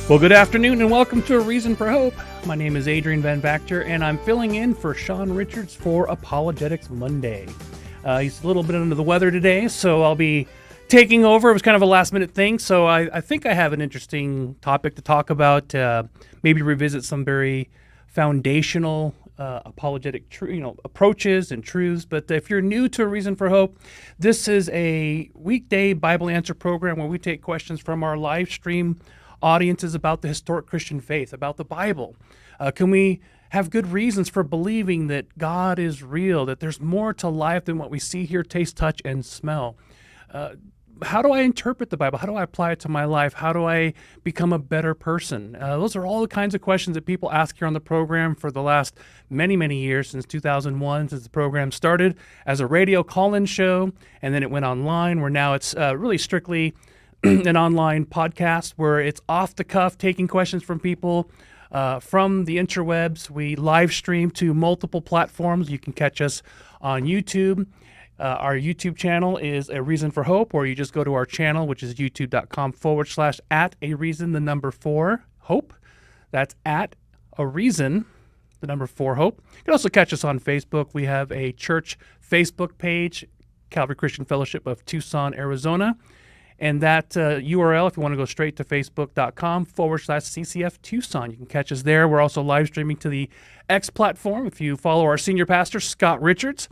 Well, good afternoon and welcome to A Reason for Hope. My name is Adrian Van Vactor and I'm filling in for Sean Richards for Apologetics Monday. He's a little bit under the weather today, so I'll be taking over. It was kind of a last-minute thing, so I think I have an interesting topic to talk about, maybe revisit some very foundational apologetic approaches and truths. But if you're new to A Reason for Hope, this is a weekday Bible answer program where we take questions from our live stream audiences about the historic Christian faith, about the Bible. Can we have good reasons for believing that God is real, that there's more to life than what we see, hear, taste, touch, and smell? How do I interpret the Bible? How do I apply it to my life? How do I become a better person? Those are all the kinds of questions that people ask here on the program for the last many, many years, since 2001, since the program started as a radio call-in show, and then it went online, where now it's really strictly an online podcast where it's off the cuff, taking questions from people from the interwebs. We live stream to multiple platforms. You can catch us on YouTube. Our YouTube channel is A Reason for Hope, or you just go to our channel, which is youtube.com/@AReason4Hope. That's at A Reason, 4 Hope. You can also catch us on Facebook. We have a church Facebook page, Calvary Christian Fellowship of Tucson, Arizona. And that URL, if you want to go straight to facebook.com/CCF Tucson, you can catch us there. We're also live streaming to the X platform. If you follow our senior pastor, Scott Richards,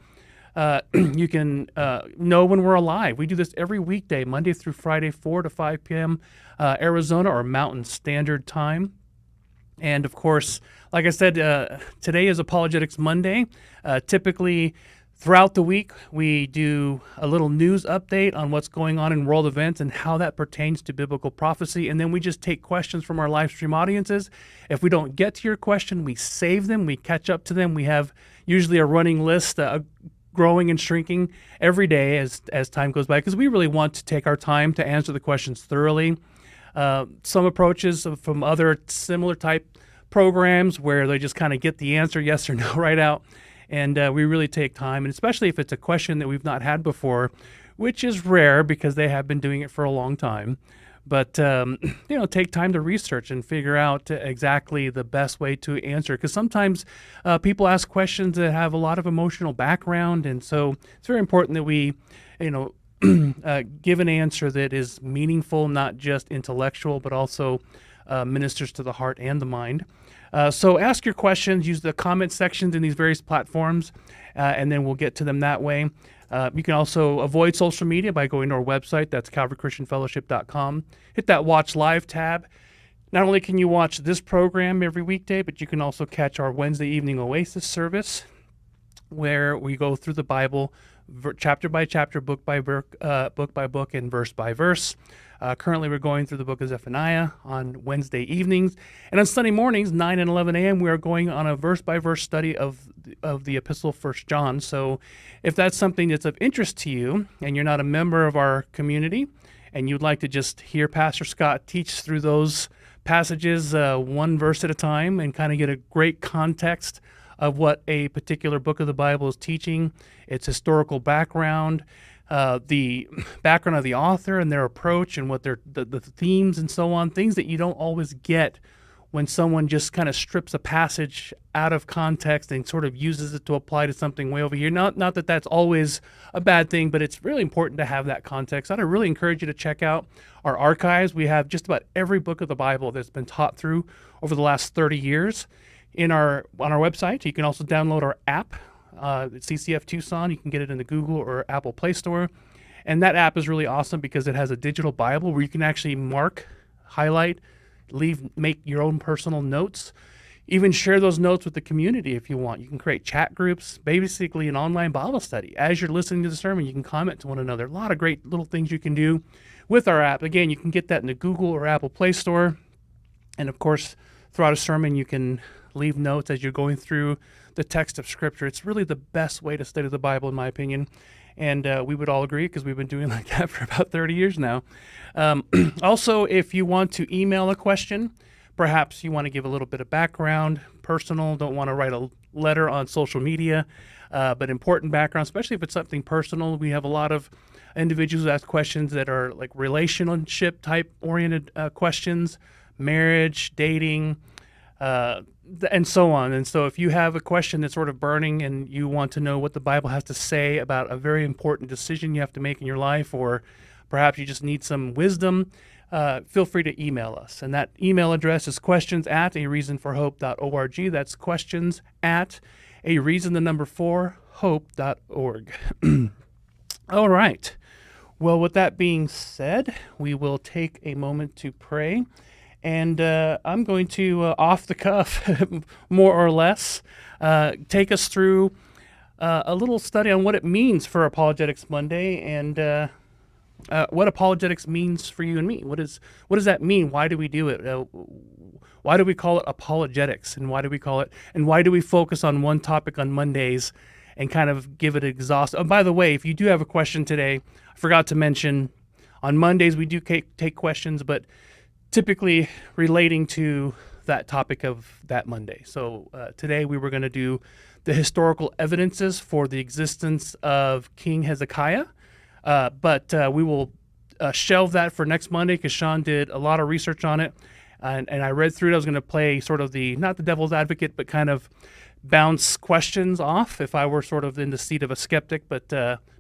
you can know when we're live. We do this every weekday, Monday through Friday, 4 to 5 p.m. Arizona or Mountain Standard Time. And of course, like I said, today is Apologetics Monday. Typically, throughout the week, we do a little news update on what's going on in world events and how that pertains to biblical prophecy. And then we just take questions from our live stream audiences. If we don't get to your question, we save them, we catch up to them. We have usually a running list, growing and shrinking every day as time goes by, because we really want to take our time to answer the questions thoroughly. Some approaches from other similar type programs where they just kind of get the answer, yes or no, right out. And we really take time, and especially if it's a question that we've not had before, which is rare because they have been doing it for a long time. But, take time to research and figure out exactly the best way to answer. Because sometimes people ask questions that have a lot of emotional background, and so it's very important that we, give an answer that is meaningful, not just intellectual, but also ministers to the heart and the mind. So ask your questions, use the comment sections in these various platforms, and then we'll get to them that way. You can also avoid social media by going to our website. That's calvarychristianfellowship.com. Hit that Watch Live tab. Not only can you watch this program every weekday, but you can also catch our Wednesday evening Oasis service, where we go through the Bible chapter by chapter, book by book, and verse by verse. Currently, we're going through the book of Zephaniah on Wednesday evenings. And on Sunday mornings, 9 and 11 a.m., we are going on a verse-by-verse study of the epistle of 1 John. So if that's something that's of interest to you and you're not a member of our community and you'd like to just hear Pastor Scott teach through those passages one verse at a time and kind of get a great context of what a particular book of the Bible is teaching, its historical background, the background of the author and their approach and what the themes and so on, things that you don't always get when someone just kind of strips a passage out of context and sort of uses it to apply to something way over here. Not that that's always a bad thing, but it's really important to have that context. I'd really encourage you to check out our archives. We have just about every book of the Bible that's been taught through over the last 30 years on our website. You can also download our app. It's CCF Tucson. You can get it in the Google or Apple Play Store. And that app is really awesome because it has a digital Bible where you can actually mark, highlight, make your own personal notes, even share those notes with the community if you want. You can create chat groups, basically an online Bible study. As you're listening to the sermon, you can comment to one another. A lot of great little things you can do with our app. Again, you can get that in the Google or Apple Play Store. And of course, throughout a sermon, you can leave notes as you're going through the text of Scripture. It's really the best way to study the Bible, in my opinion. And we would all agree because we've been doing like that for about 30 years now. Also, if you want to email a question, perhaps you want to give a little bit of background, personal, don't want to write a letter on social media, but important background, especially if it's something personal. We have a lot of individuals who ask questions that are like relationship type oriented questions, marriage, dating, and so on. And so if you have a question that's sort of burning and you want to know what the Bible has to say about a very important decision you have to make in your life, or perhaps you just need some wisdom, feel free to email us. And that email address is questions@areasonforhope.org. That's questions@areason4hope.org. All right. Well, with that being said, we will take a moment to pray. And I'm going to, off the cuff, more or less, take us through a little study on what it means for Apologetics Monday, and what apologetics means for you and me. What does that mean? Why do we do it? Why do we call it apologetics? And why do we focus on one topic on Mondays and kind of give it exhaust? Oh, by the way, if you do have a question today, I forgot to mention, on Mondays we do take questions, but typically relating to that topic of that Monday. So today we were going to do the historical evidences for the existence of King Hezekiah, but we will shelve that for next Monday because Sean did a lot of research on it, and I read through it. I was going to play sort of not the devil's advocate, but kind of bounce questions off if I were sort of in the seat of a skeptic, but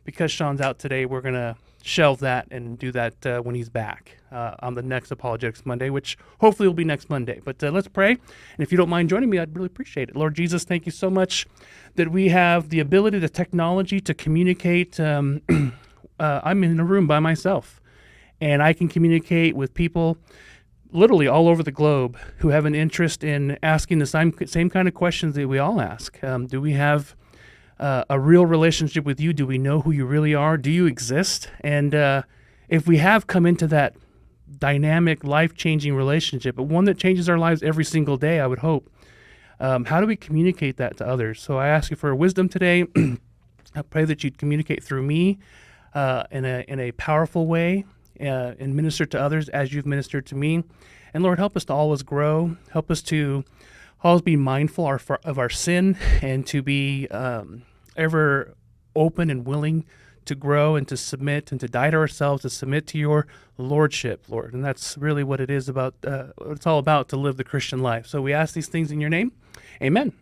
because Sean's out today, we're going to shelve that and do that when he's back on the next Apologetics Monday, which hopefully will be next Monday. But let's pray. And if you don't mind joining me, I'd really appreciate it. Lord Jesus, thank you so much that we have the ability, the technology to communicate. I'm in a room by myself, and I can communicate with people literally all over the globe who have an interest in asking the same kind of questions that we all ask. Do we have a real relationship with you? Do we know who you really are? Do you exist? And if we have come into that dynamic, life-changing relationship, but one that changes our lives every single day, I would hope, how do we communicate that to others? So I ask you for wisdom today. I pray that you'd communicate through me in a powerful way and minister to others as you've ministered to me. And Lord, help us to always grow. Help us to always be mindful of our sin, and to be ever open and willing to grow and to submit and to die to ourselves, to submit to your lordship, Lord. And that's really what it is about. What it's all about, to live the Christian life. So we ask these things in your name. Amen.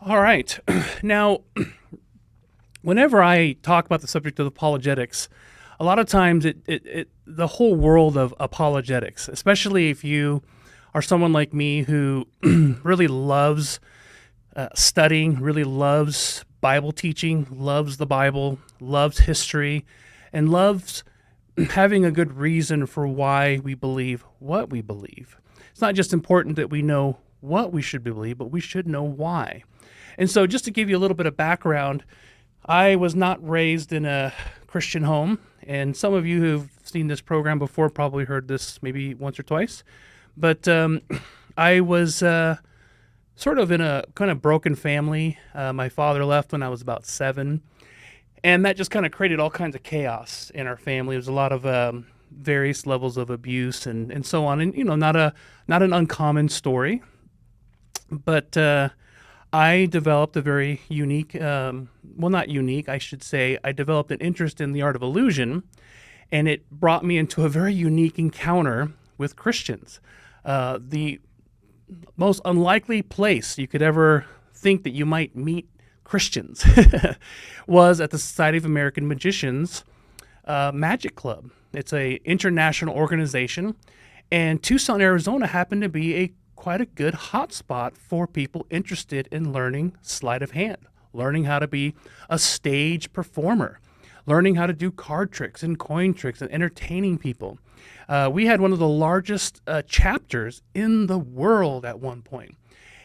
All right. Now, whenever I talk about the subject of apologetics, a lot of times the whole world of apologetics, especially if you are someone like me who really loves studying, really loves Bible teaching, loves the Bible, loves history, and loves having a good reason for why we believe what we believe. It's not just important that we know what we should believe, but we should know why. And so just to give you a little bit of background, I was not raised in a Christian home, and some of you who've seen this program before probably heard this maybe once or twice, but I was sort of in a kind of broken family. My father left when I was about 7, and that just kind of created all kinds of chaos in our family. There was a lot of various levels of abuse and so on, and not an uncommon story, but I developed a very unique, not unique, I should say, I developed an interest in the art of illusion, and it brought me into a very unique encounter with Christians. The most unlikely place you could ever think that you might meet Christians was at the Society of American Magicians Magic Club. It's an international organization, and Tucson, Arizona happened to be quite a good hotspot for people interested in learning sleight of hand, learning how to be a stage performer, learning how to do card tricks and coin tricks and entertaining people. We had one of the largest chapters in the world at one point.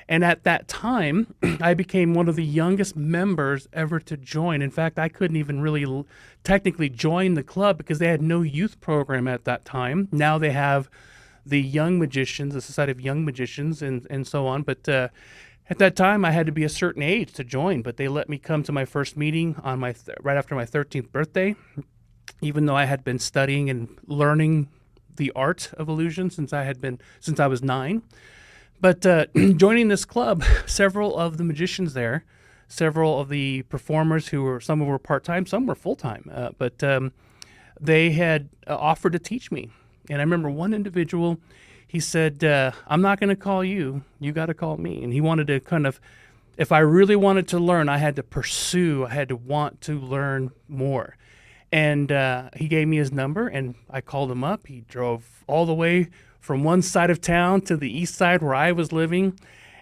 And at that time, I became one of the youngest members ever to join. In fact, I couldn't even really technically join the club because they had no youth program at that time. Now they have the Young Magicians, the Society of Young Magicians, and so on. But at that time, I had to be a certain age to join. But they let me come to my first meeting on right after my 13th birthday, even though I had been studying and learning the art of illusion since I was 9. But joining this club, several of the magicians there, several of the performers some were part-time, some were full-time, but they had offered to teach me. And I remember one individual, he said, I'm not going to call you. You got to call me. And he wanted to kind of, if I really wanted to learn, I had to pursue, I had to want to learn more. And he gave me his number, and I called him up. He drove all the way from one side of town to the east side where I was living,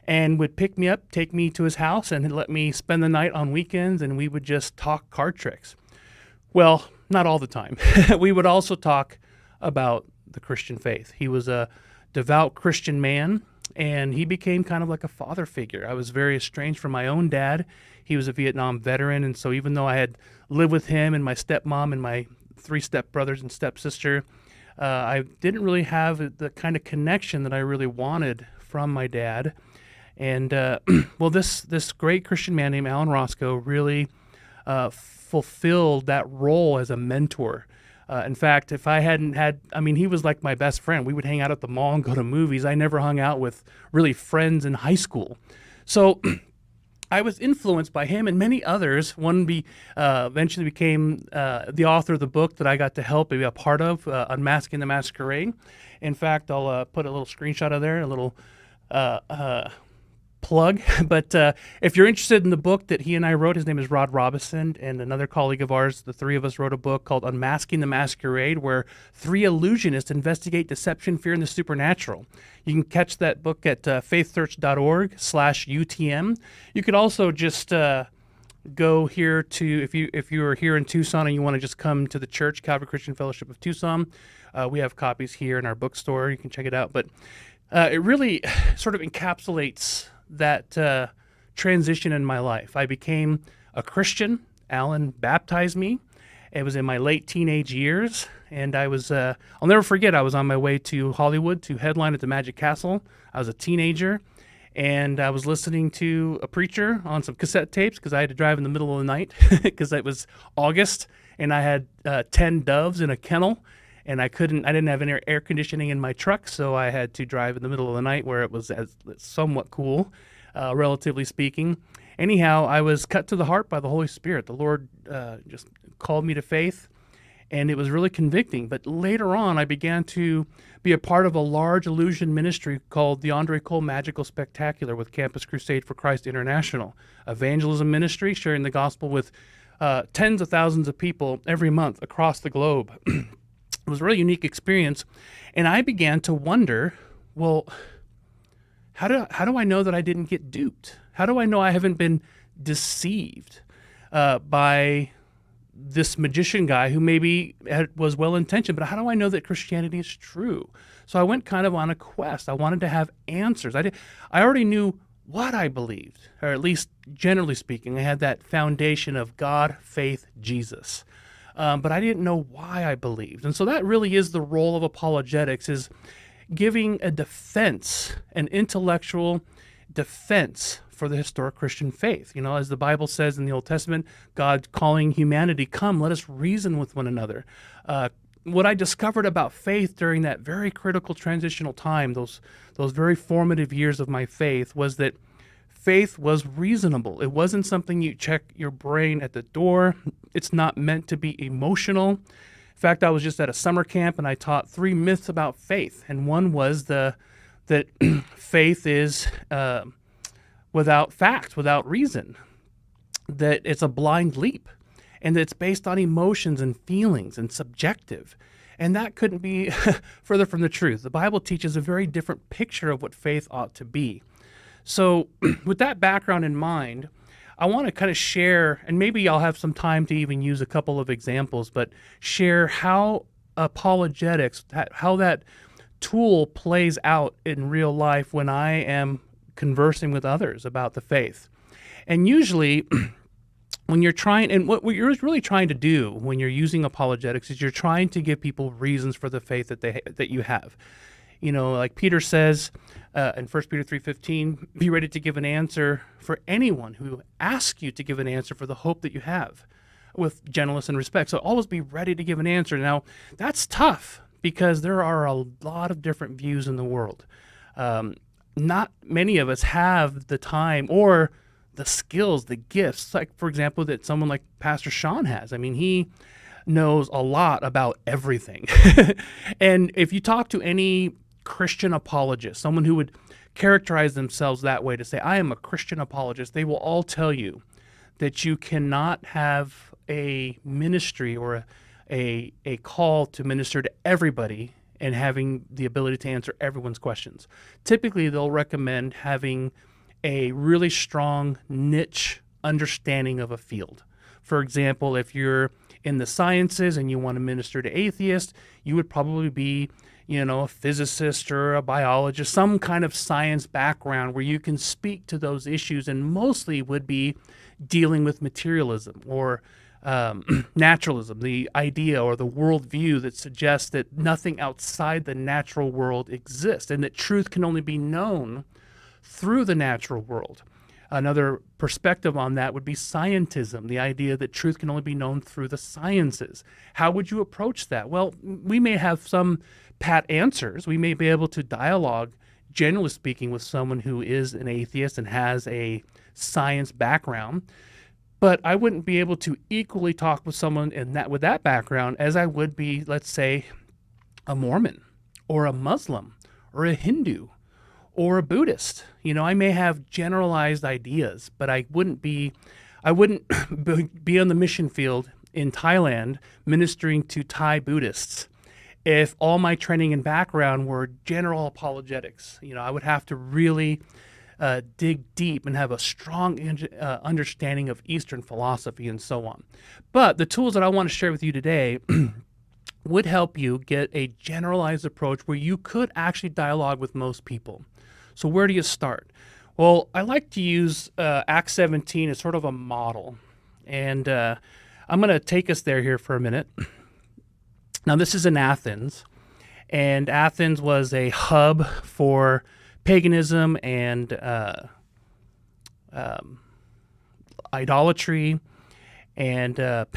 and would pick me up, take me to his house, and let me spend the night on weekends, and we would just talk card tricks. Well, not all the time. We would also talk about the Christian faith. He was a devout Christian man, and he became kind of like a father figure. I was very estranged from my own dad. He was a Vietnam veteran, and so even though I had lived with him and my stepmom and my 3 stepbrothers and stepsister, I didn't really have the kind of connection that I really wanted from my dad. And well, this great Christian man named Alan Roscoe really fulfilled that role as a mentor. In fact, if I hadn't had, I mean, he was like my best friend. We would hang out at the mall and go to movies. I never hung out with really friends in high school. So I was influenced by him and many others. One eventually became the author of the book that I got to help be a part of, Unmasking the Masquerade. In fact, I'll put a little screenshot of there, a little plug. But if you're interested in the book that he and I wrote, his name is Rod Robison, and another colleague of ours, the 3 of us wrote a book called Unmasking the Masquerade, where 3 illusionists investigate deception, fear, and the supernatural. You can catch that book at faithsearch.org/UTM. You could also just go here to, if you are here in Tucson and you want to just come to the church, Calvary Christian Fellowship of Tucson, we have copies here in our bookstore. You can check it out. But it really sort of encapsulates that transition in my life. I became a Christian. Alan baptized me. It was in my late teenage years, and I was, I'll never forget, I was on my way to Hollywood to headline at the Magic Castle. I was a teenager, and I was listening to a preacher on some cassette tapes because I had to drive in the middle of the night because it was August, and I had 10 doves in a kennel, and I didn't have any air conditioning in my truck, so I had to drive in the middle of the night where it was somewhat cool, relatively speaking. Anyhow, I was cut to the heart by the Holy Spirit. The Lord just called me to faith, and it was really convicting. But later on, I began to be a part of a large illusion ministry called the Andre Cole Magical Spectacular with Campus Crusade for Christ International, evangelism ministry sharing the gospel with tens of thousands of people every month across the globe. It was a really unique experience, and I began to wonder, well, how do I know that I didn't get duped? How do I know I haven't been deceived by this magician guy who maybe was well-intentioned, but how do I know that Christianity is true? So I went kind of on a quest. I wanted to have answers. I already knew what I believed, or at least generally speaking, I had that foundation of God, faith, Jesus. But I didn't know why I believed. And so that really is the role of apologetics, is giving a defense, an intellectual defense for the historic Christian faith. You know, as the Bible says in the Old Testament, God calling humanity, come, let us reason with one another. What I discovered about faith during that very critical transitional time, those very formative years of my faith, was that faith was reasonable. It wasn't something you check your brain at the door. It's not meant to be emotional. In fact, I was just at a summer camp and I taught 3 myths about faith. And one was that faith is without facts, without reason, that it's a blind leap, and that it's based on emotions and feelings and subjective. And that couldn't be further from the truth. The Bible teaches a very different picture of what faith ought to be. So with that background in mind, I want to kind of share, and maybe I'll have some time to even use a couple of examples, but share how apologetics, how that tool plays out in real life when I am conversing with others about the faith. And usually when you're trying, and what you're really trying to do when you're using apologetics is you're trying to give people reasons for the faith that you have. You know, like Peter says in 1 Peter 3:15, be ready to give an answer for anyone who asks you to give an answer for the hope that you have with gentleness and respect. So always be ready to give an answer. Now, that's tough because there are a lot of different views in the world. Not many of us have the time or the skills, the gifts, like, for example, that someone like Pastor Sean has. I mean, he knows a lot about everything. And if you talk to any Christian apologist, someone who would characterize themselves that way, to say, I am a Christian apologist, they will all tell you that you cannot have a ministry or a call to minister to everybody and having the ability to answer everyone's questions. Typically, they'll recommend having a really strong niche understanding of a field. For example, if you're in the sciences and you want to minister to atheists, you would probably be, a physicist or a biologist, some kind of science background where you can speak to those issues, and mostly would be dealing with materialism or naturalism, the idea or the worldview that suggests that nothing outside the natural world exists and that truth can only be known through the natural world. Another perspective on that would be scientism, the idea that truth can only be known through the sciences. How would you approach that? Well, we may have some pat answers. We may be able to dialogue, generally speaking, with someone who is an atheist and has a science background. But I wouldn't be able to equally talk with someone with that background as I would be, let's say, a Mormon or a Muslim or a Hindu or a Buddhist. I may have generalized ideas, but I wouldn't be on the mission field in Thailand ministering to Thai Buddhists if all my training and background were general apologetics. I would have to really dig deep and have a strong understanding of Eastern philosophy and so on. But the tools that I want to share with you today would help you get a generalized approach where you could actually dialogue with most people. So where do you start? Well, I like to use Acts 17 as sort of a model. And I'm going to take us here for a minute. Now, this is in Athens. And Athens was a hub for paganism and idolatry and the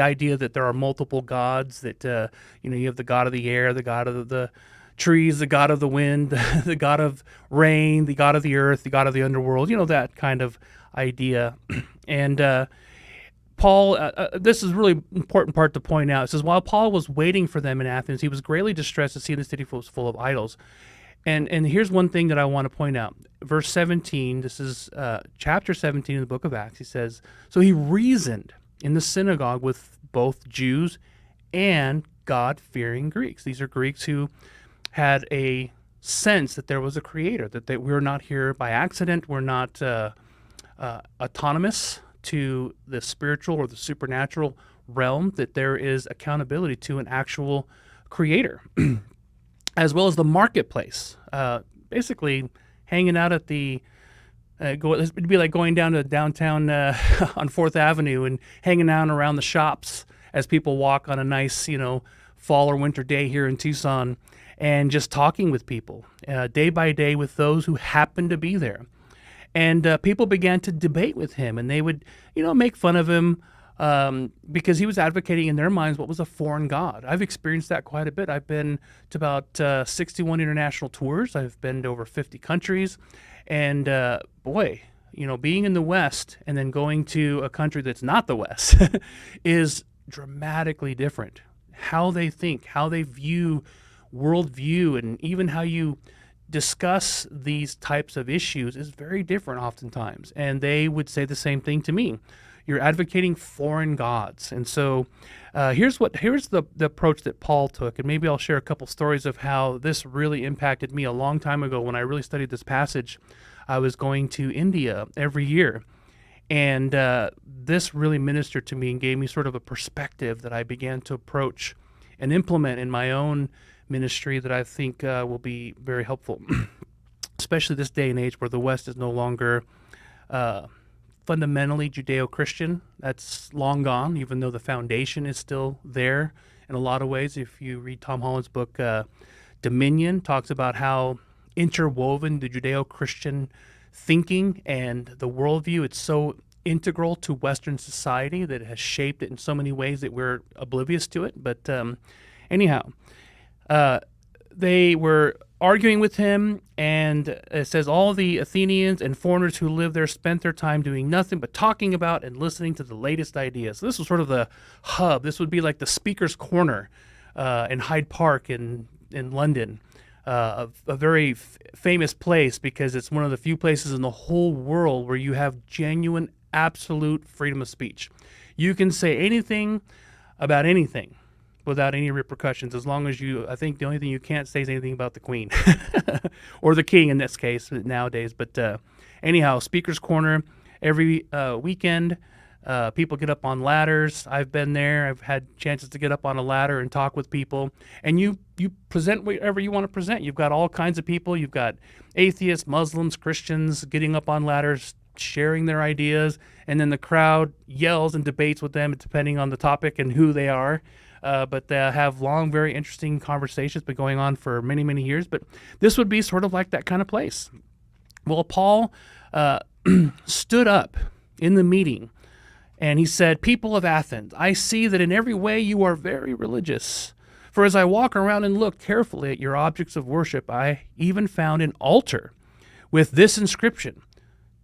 idea that there are multiple gods, that you have the god of the air, the god of the trees, the god of the wind, the god of rain, the god of the earth, the god of the underworld, that kind of idea. And Paul, this is a really important part to point out. It says, while Paul was waiting for them in Athens, he was greatly distressed to see the city was full of idols. And here's one thing that I want to point out. Verse 17, this is chapter 17 in the book of Acts. He says, so he reasoned in the synagogue with both Jews and God-fearing Greeks. These are Greeks who had a sense that there was a creator, that we're not here by accident, we're not autonomous to the spiritual or the supernatural realm, that there is accountability to an actual creator, as well as the marketplace. Basically, hanging out at the it'd be like going down to downtown on 4th Avenue and hanging out around the shops as people walk on a nice, fall or winter day here in Tucson, and just talking with people day by day with those who happen to be there. And people began to debate with him, and they would, make fun of him because he was advocating in their minds what was a foreign god. I've experienced that quite a bit. I've been to about 61 international tours. I've been to over 50 countries. And being in the West and then going to a country that's not the West is dramatically different. How they think, how they view worldview, and even how you discuss these types of issues is very different oftentimes. And they would say the same thing to me. You're advocating foreign gods. And so here's the approach that Paul took. And maybe I'll share a couple stories of how this really impacted me a long time ago when I really studied this passage. I was going to India every year. And this really ministered to me and gave me sort of a perspective that I began to approach and implement in my own ministry that I think will be very helpful, especially this day and age where the West is no longer fundamentally Judeo-Christian. That's long gone, even though the foundation is still there in a lot of ways. If you read Tom Holland's book, Dominion, talks about how interwoven the Judeo-Christian thinking and the worldview, it's so integral to Western society that it has shaped it in so many ways that we're oblivious to it. But anyhow, they were arguing with him, and it says all the Athenians and foreigners who lived there spent their time doing nothing but talking about and listening to the latest ideas. So this was sort of the hub. This would be like the speaker's corner in Hyde Park in London, a very famous place because it's one of the few places in the whole world where you have genuine, absolute freedom of speech. You can say anything about anything without any repercussions, as long as I think the only thing you can't say is anything about the Queen or the King in this case nowadays. But anyhow, Speaker's Corner every weekend. People get up on ladders. I've been there. I've had chances to get up on a ladder and talk with people. And you present whatever you want to present. You've got all kinds of people. You've got atheists, Muslims, Christians getting up on ladders, sharing their ideas. And then the crowd yells and debates with them depending on the topic and who they are. But they have long, very interesting conversations been going on for many, many years. But this would be sort of like that kind of place. Well, Paul stood up in the meeting and he said, "People of Athens, I see that in every way you are very religious. For as I walk around and look carefully at your objects of worship, I even found an altar with this inscription,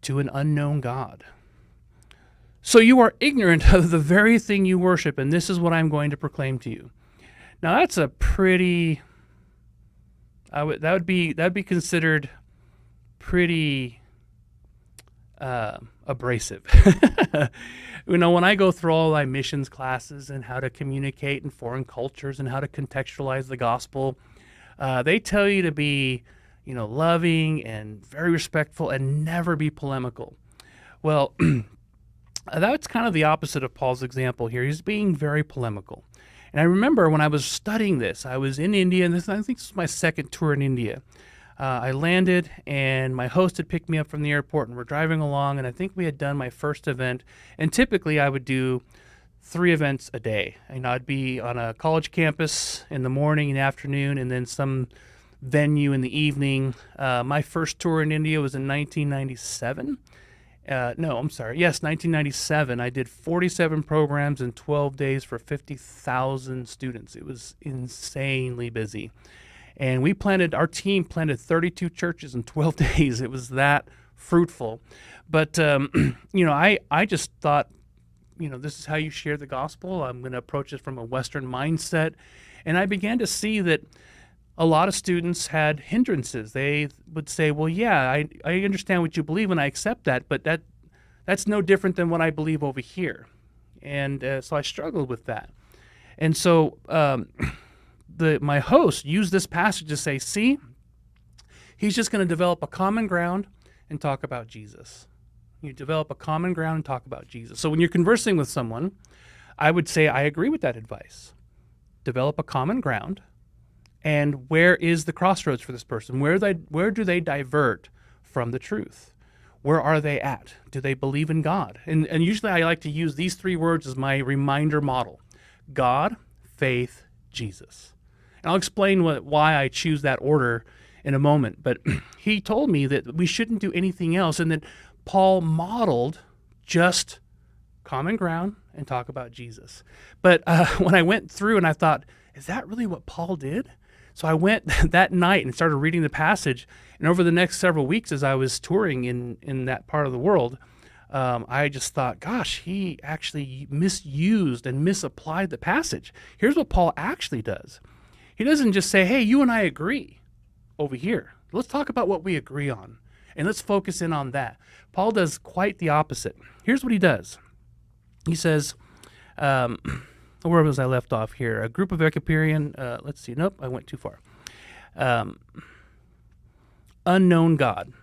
'To an unknown God.' So you are ignorant of the very thing you worship, and this is what I'm going to proclaim to you." Now that's a pretty, that'd be considered pretty abrasive. When I go through all my missions classes and how to communicate in foreign cultures and how to contextualize the gospel, they tell you to be, loving and very respectful and never be polemical. Well, that's kind of the opposite of Paul's example here. He's being very polemical. And I remember when I was studying this, I was in India, and I think this was my second tour in India. I landed, and my host had picked me up from the airport, and we're driving along, and I think we had done my first event. And typically I would do 3 events a day. I'd be on a college campus in the morning and afternoon, and then some venue in the evening. My first tour in India was in 1997. Yes, 1997. I did 47 programs in 12 days for 50,000 students. It was insanely busy. And our team planted 32 churches in 12 days. It was that fruitful. But, I just thought, this is how you share the gospel. I'm going to approach it from a Western mindset. And I began to see that a lot of students had hindrances. They would say, well, yeah, I understand what you believe and I accept that, but that's no different than what I believe over here. And so I struggled with that. And so my host used this passage to say, see, he's just going to develop a common ground and talk about Jesus. You develop a common ground and talk about Jesus. So when you're conversing with someone, I would say I agree with that advice. Develop a common ground. And where is the crossroads for this person? Where do they divert from the truth? Where are they at? Do they believe in God? And usually I like to use these 3 words as my reminder model: God, faith, Jesus. And I'll explain why I choose that order in a moment. But he told me that we shouldn't do anything else, and that Paul modeled just common ground and talk about Jesus. But when I went through and I thought, is that really what Paul did? So I went that night and started reading the passage. And over the next several weeks as I was touring in that part of the world, I just thought, gosh, he actually misused and misapplied the passage. Here's what Paul actually does. He doesn't just say, hey, you and I agree over here. Let's talk about what we agree on, and let's focus in on that. Paul does quite the opposite. Here's what he does. He says, where was I left off here? A group of Epicurean, let's see, nope, I went too far. Unknown God.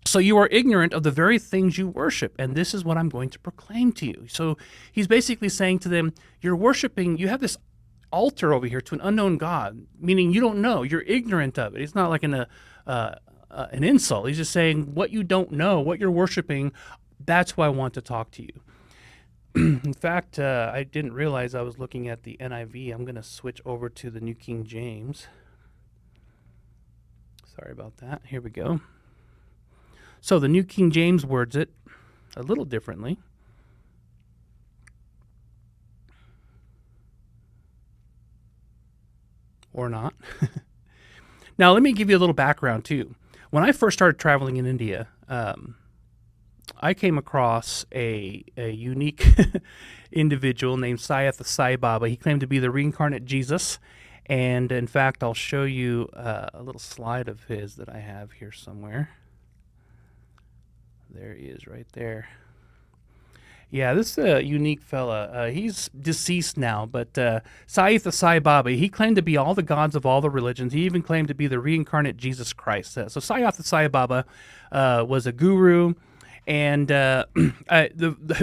So you are ignorant of the very things you worship, and this is what I'm going to proclaim to you. So he's basically saying to them, you're worshiping, you have this altar over here to an unknown God, meaning you don't know, you're ignorant of it. It's not like an insult. He's just saying what you don't know, what you're worshiping, that's who I want to talk to you. In fact, I didn't realize I was looking at the NIV. I'm going to switch over to the New King James. Sorry about that. Here we go. So the New King James words it a little differently. Or not. Now, let me give you a little background, too. When I first started traveling in India, I came across a unique individual named Sayath Sai Baba. He claimed to be the reincarnate Jesus. And in fact, I'll show you a little slide of his that I have here somewhere. There he is right there. Yeah, this is a unique fella. He's deceased now, but Sayath Sai Baba, he claimed to be all the gods of all the religions. He even claimed to be the reincarnate Jesus Christ. So Sayath Sai Baba was a guru. And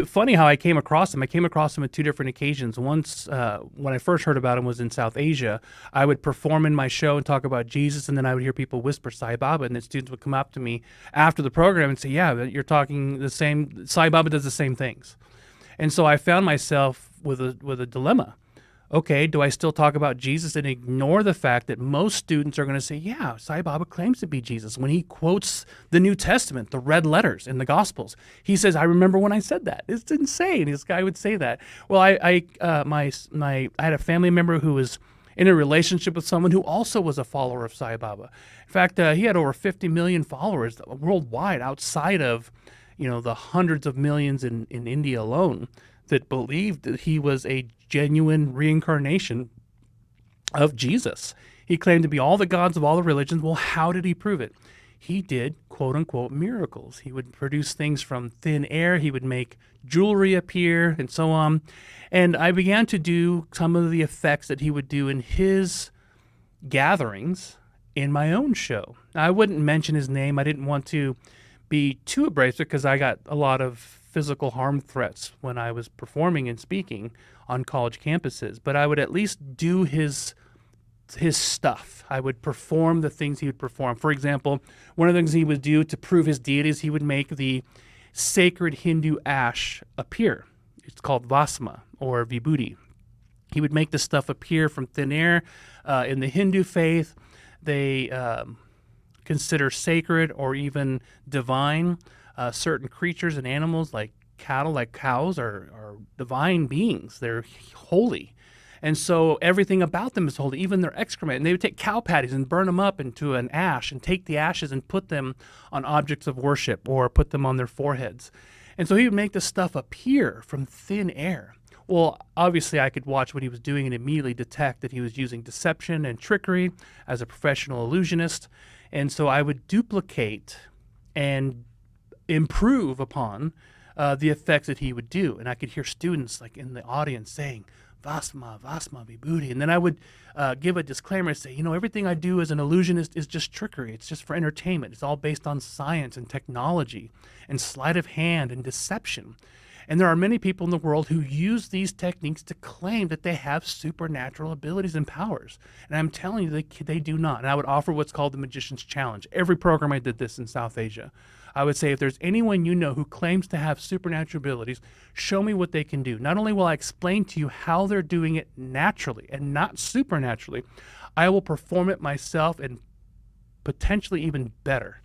funny how I came across him. I came across him at two different occasions. Once, when I first heard about him, was in South Asia. I would perform in my show and talk about Jesus, and then I would hear people whisper Sai Baba, and then students would come up to me after the program and say, "Yeah, you're talking the same. Sai Baba does the same things." And so I found myself with a dilemma. Okay, do I still talk about Jesus and ignore the fact that most students are going to say, yeah, Sai Baba claims to be Jesus. When he quotes the New Testament, the red letters in the Gospels, he says, I remember when I said that. It's insane. This guy would say that. Well, I had a family member who was in a relationship with someone who also was a follower of Sai Baba. In fact, he had over 50 million followers worldwide outside of, the hundreds of millions in India alone that believed that he was a genuine reincarnation of Jesus. He claimed to be all the gods of all the religions. Well, how did he prove it? He did, quote unquote, miracles. He would produce things from thin air. He would make jewelry appear and so on. And I began to do some of the effects that he would do in his gatherings in my own show. Now, I wouldn't mention his name. I didn't want to be too abrasive because I got a lot of physical harm threats when I was performing and speaking on college campuses, but I would at least do his stuff. I would perform the things he would perform. For example, one of the things he would do to prove his deity is he would make the sacred Hindu ash appear. It's called Vasma or Vibhuti. He would make this stuff appear from thin air. In the Hindu faith, they consider sacred or even divine certain creatures and animals like cattle, like cows, are divine beings. They're holy. And so everything about them is holy, even their excrement. And they would take cow patties and burn them up into an ash and take the ashes and put them on objects of worship or put them on their foreheads. And so he would make this stuff appear from thin air. Well, obviously I could watch what he was doing and immediately detect that he was using deception and trickery as a professional illusionist. And so I would duplicate and improve upon the effects that he would do. And I could hear students like in the audience saying, Vasma, Vasma, Vibhuti. And then I would give a disclaimer and say, everything I do as an illusionist is just trickery. It's just for entertainment. It's all based on science and technology and sleight of hand and deception. And there are many people in the world who use these techniques to claim that they have supernatural abilities and powers. And I'm telling you, they do not. And I would offer what's called the Magician's Challenge. Every program I did this in South Asia. I would say, if there's anyone you know who claims to have supernatural abilities, show me what they can do. Not only will I explain to you how they're doing it naturally and not supernaturally, I will perform it myself and potentially even better.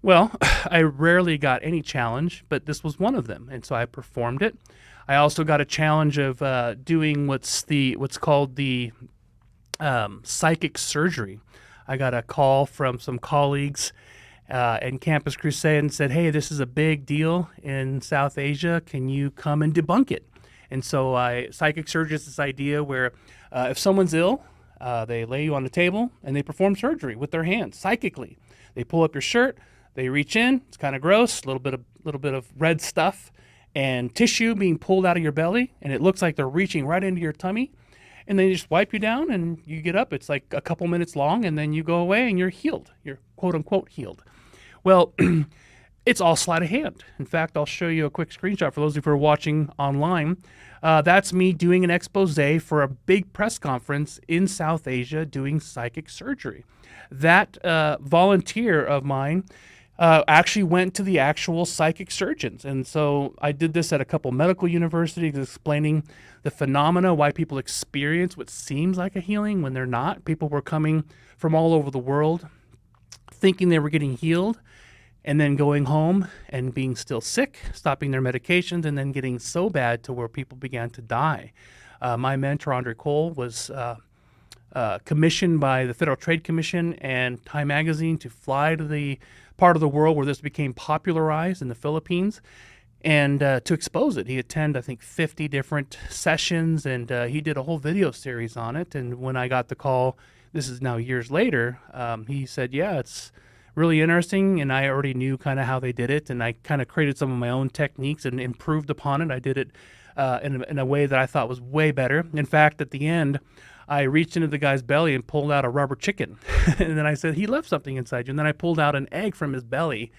Well, I rarely got any challenge, but this was one of them, and so I performed it. I also got a challenge of doing what's called the psychic surgery. I got a call from some colleagues in Campus Crusade and said, hey, this is a big deal in South Asia. Can you come and debunk it? And so psychic surgery is this idea where if someone's ill, they lay you on the table and they perform surgery with their hands psychically. They pull up your shirt. They reach in, it's kind of gross, a little bit of red stuff and tissue being pulled out of your belly, and it looks like they're reaching right into your tummy, and they just wipe you down and you get up. It's like a couple minutes long, and then you go away and you're healed. You're quote-unquote healed. Well, it's all sleight of hand. In fact, I'll show you a quick screenshot for those of you who are watching online. That's me doing an expose for a big press conference in South Asia doing psychic surgery. That volunteer of mine actually went to the actual psychic surgeons. And so I did this at a couple medical universities explaining the phenomena, why people experience what seems like a healing when they're not. People were coming from all over the world thinking they were getting healed and then going home and being still sick, stopping their medications, and then getting so bad to where people began to die. My mentor, Andre Cole, was commissioned by the Federal Trade Commission and Time Magazine to fly to the part of the world where this became popularized in the Philippines, and to expose it. He attended, I think, 50 different sessions, and he did a whole video series on it. And when I got the call, this is now years later, he said, yeah, it's really interesting, and I already knew kind of how they did it, and I kind of created some of my own techniques and improved upon it. I did it in a way that I thought was way better. In fact, at the end, I reached into the guy's belly and pulled out a rubber chicken. And then I said, he left something inside you. And then I pulled out an egg from his belly,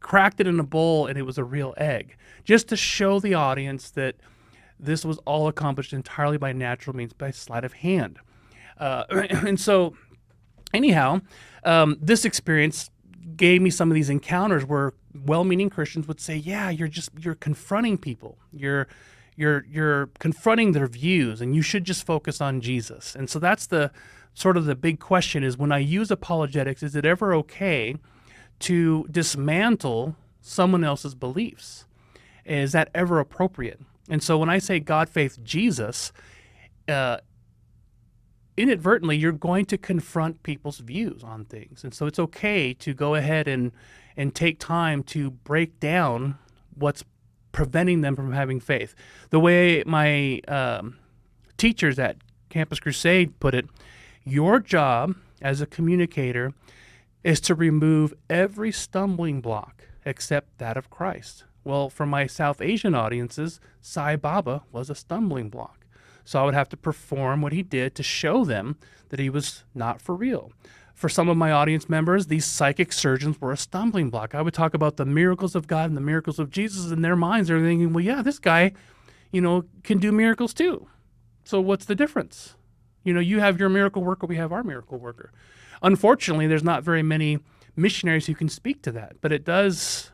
cracked it in a bowl, and it was a real egg, just to show the audience that this was all accomplished entirely by natural means, by sleight of hand. And so, anyhow, this experience gave me some of these encounters where well-meaning Christians would say, yeah, you're confronting people. You're confronting their views, and you should just focus on Jesus. And so that's the sort of the big question is, when I use apologetics, is it ever okay to dismantle someone else's beliefs? Is that ever appropriate? And so when I say God, faith, Jesus, inadvertently, you're going to confront people's views on things. And so it's okay to go ahead and take time to break down what's preventing them from having faith. The way my teachers at Campus Crusade put it, your job as a communicator is to remove every stumbling block except that of Christ. Well, for my South Asian audiences, Sai Baba was a stumbling block. So I would have to perform what he did to show them that he was not for real. For some of my audience members, these psychic surgeons were a stumbling block. I would talk about the miracles of God and the miracles of Jesus. In their minds, they're thinking, well, yeah, this guy, can do miracles too. So what's the difference? You have your miracle worker, we have our miracle worker. Unfortunately, there's not very many missionaries who can speak to that, but it does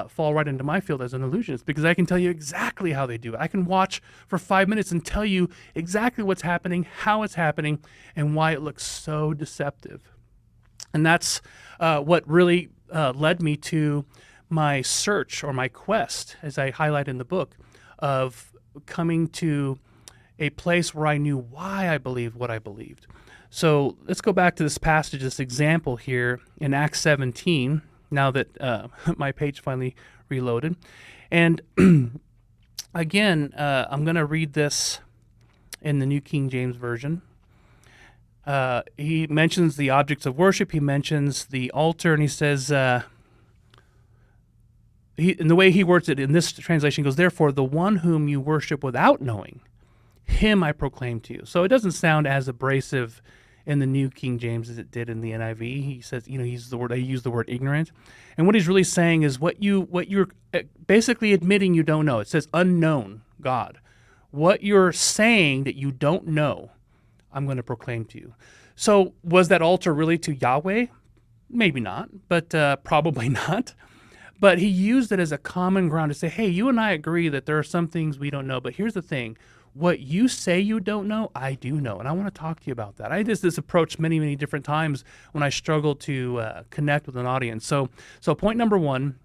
fall right into my field as an illusionist, because I can tell you exactly how they do it. I can watch for 5 minutes and tell you exactly what's happening, how it's happening, and why it looks so deceptive. And that's what really led me to my search or my quest, as I highlight in the book, of coming to a place where I knew why I believed what I believed. So let's go back to this passage, this example here in Acts 17, now that my page finally reloaded. And again, I'm going to read this in the New King James Version. He mentions the objects of worship. He mentions the altar, and he says, and the way he words it in this translation goes, therefore, the one whom you worship without knowing, him I proclaim to you. So it doesn't sound as abrasive in the New King James as it did in the NIV. He says, he used the word ignorant. And what he's really saying is what you're basically admitting you don't know. It says unknown God. What you're saying that you don't know, I'm going to proclaim to you. So was that altar really to Yahweh? Maybe not, but probably not. But he used it as a common ground to say, hey, you and I agree that there are some things we don't know, but here's the thing. What you say you don't know, I do know, and I want to talk to you about that. I did this approach many, many different times when I struggled to connect with an audience. So point number one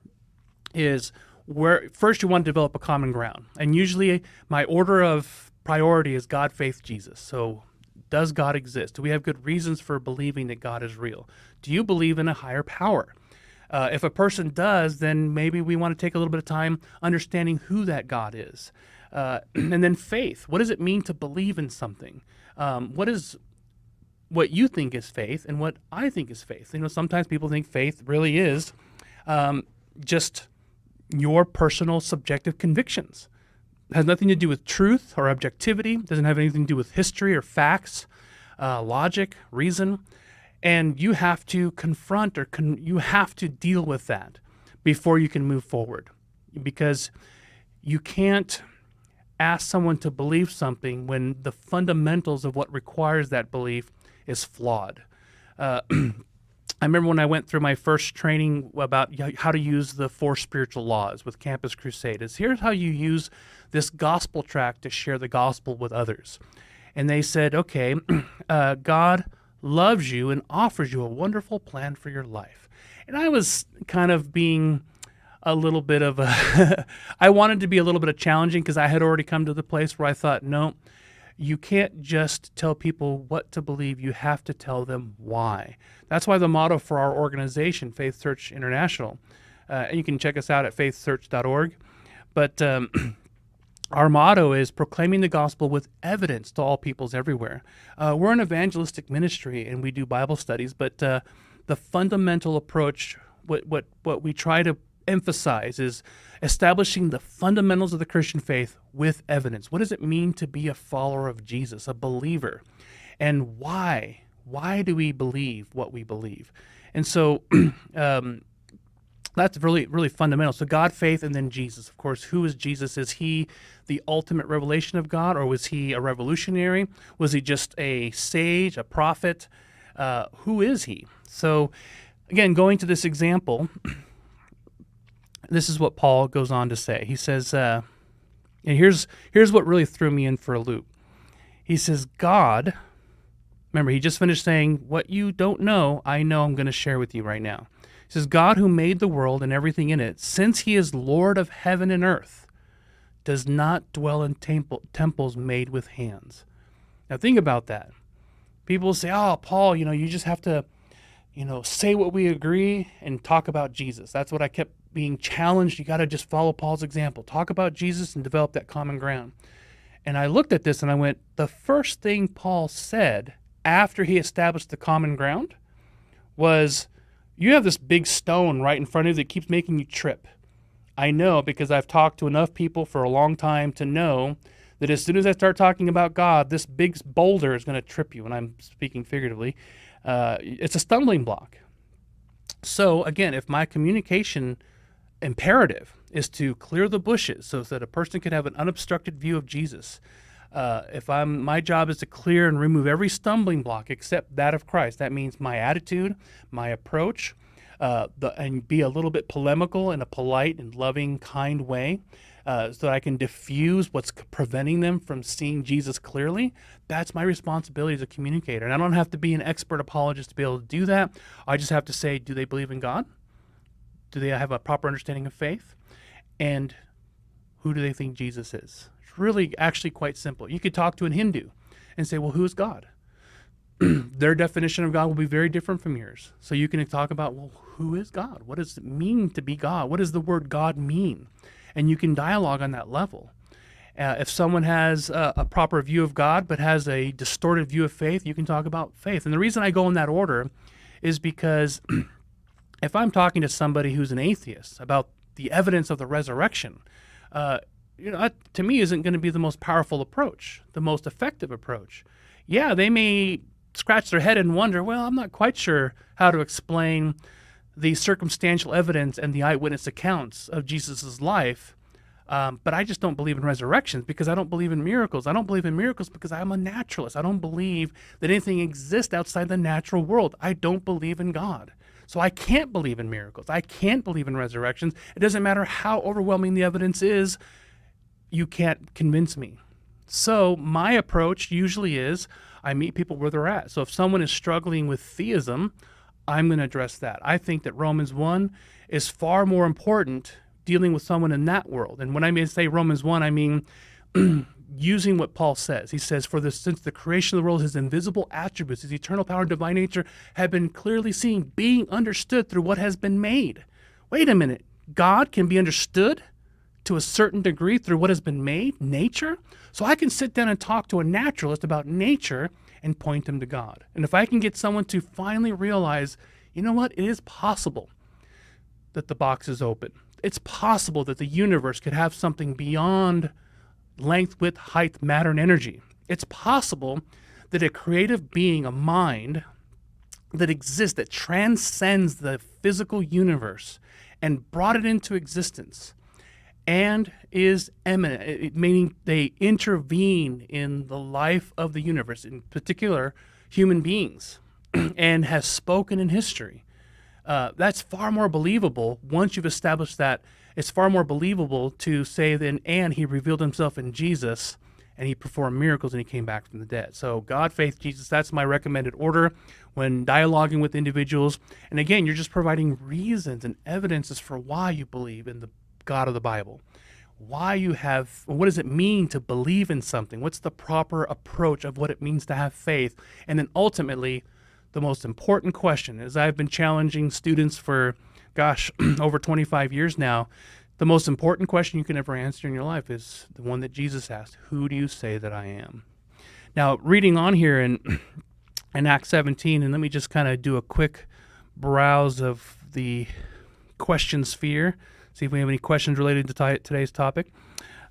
is where first you want to develop a common ground. And usually my order of priority is God, faith, Jesus. So does God exist? Do we have good reasons for believing that God is real? Do you believe in a higher power? If a person does, then maybe we want to take a little bit of time understanding who that God is. And then faith. What does it mean to believe in something? What you think is faith and what I think is faith? Sometimes people think faith really is just your personal subjective convictions. It has nothing to do with truth or objectivity. It doesn't have anything to do with history or facts, logic, reason. And you have to confront or you have to deal with that before you can move forward. Because you can't ask someone to believe something when the fundamentals of what requires that belief is flawed. I remember when I went through my first training about how to use the 4 spiritual laws with Campus Crusade. Here's how you use this gospel tract to share the gospel with others. And they said, okay, God loves you and offers you a wonderful plan for your life. And I was kind of being a little bit of a, I wanted to be a little bit of challenging because I had already come to the place where I thought, no, You can't just tell people what to believe. You have to tell them why. That's why the motto for our organization, Faith Search International, you can check us out at faithsearch.org. But our motto is proclaiming the gospel with evidence to all peoples everywhere. We're an evangelistic ministry and we do Bible studies, but the fundamental approach, what we try to emphasize is establishing the fundamentals of the Christian faith with evidence. What does it mean to be a follower of Jesus, a believer? And why? Why do we believe what we believe? And so that's really, really fundamental. So God, faith, and then Jesus. Of course, who is Jesus? Is he the ultimate revelation of God, or was he a revolutionary? Was he just a sage, a prophet? Who is he? So again, going to this example, this is what Paul goes on to say. He says, and here's what really threw me in for a loop. He says, God, remember, he just finished saying, what you don't know, I know I'm going to share with you right now. He says, God who made the world and everything in it, since he is Lord of heaven and earth, does not dwell in temples made with hands. Now think about that. People say, oh, Paul, you just have to, say what we agree and talk about Jesus. That's what I kept being challenged. You got to just follow Paul's example. Talk about Jesus and develop that common ground. And I looked at this and I went, the first thing Paul said after he established the common ground was, you have this big stone right in front of you that keeps making you trip. I know, because I've talked to enough people for a long time to know that as soon as I start talking about God, this big boulder is going to trip you, and I'm speaking figuratively. It's a stumbling block. So again, if my communication imperative is to clear the bushes so that a person can have an unobstructed view of Jesus, my job is to clear and remove every stumbling block except that of Christ. That means my attitude, my approach, and be a little bit polemical in a polite and loving, kind way, so that I can diffuse what's preventing them from seeing Jesus clearly. That's my responsibility as a communicator. And I don't have to be an expert apologist to be able to do that. I just have to say, do they believe in God? Do they have a proper understanding of faith? And who do they think Jesus is? It's really actually quite simple. You could talk to a Hindu and say, well, who is God? Their definition of God will be very different from yours. So you can talk about, well, who is God? What does it mean to be God? What does the word God mean? And you can dialogue on that level. If someone has a proper view of God but has a distorted view of faith, you can talk about faith. And the reason I go in that order is because if I'm talking to somebody who's an atheist about the evidence of the resurrection, to me isn't going to be the most powerful approach, the most effective approach. Yeah, they may scratch their head and wonder, well, I'm not quite sure how to explain the circumstantial evidence and the eyewitness accounts of Jesus' life, but I just don't believe in resurrections because I don't believe in miracles. I don't believe in miracles because I'm a naturalist. I don't believe that anything exists outside the natural world. I don't believe in God. So I can't believe in miracles. I can't believe in resurrections. It doesn't matter how overwhelming the evidence is. You can't convince me. So my approach usually is I meet people where they're at. So if someone is struggling with theism, I'm going to address that. I think that Romans 1 is far more important dealing with someone in that world. And when I say Romans 1, I mean using what Paul says. He says, since the creation of the world, his invisible attributes, his eternal power and divine nature have been clearly seen, being understood through what has been made. Wait a minute. God can be understood to a certain degree through what has been made, nature? So I can sit down and talk to a naturalist about nature and point them to God. And if I can get someone to finally realize, you know what, it is possible that the box is open. It's possible that the universe could have something beyond length, width, height, matter, and energy. It's possible that a creative being, a mind that exists, that transcends the physical universe and brought it into existence and is eminent, meaning they intervene in the life of the universe, in particular human beings, and has spoken in history. That's far more believable once you've established that. It's far more believable to say and he revealed himself in Jesus and he performed miracles and he came back from the dead. So God, faith, Jesus, that's my recommended order when dialoguing with individuals. And again, you're just providing reasons and evidences for why you believe in the God of the Bible. why you have, what does it mean to believe in something? What's the proper approach of what it means to have faith? And then ultimately, the most important question, as I've been challenging students for, over 25 years now, the most important question you can ever answer in your life is the one that Jesus asked: who do you say that I am? Now, reading on here in Acts 17, and let me just kind of do a quick browse of the question sphere, see if we have any questions related to today's topic.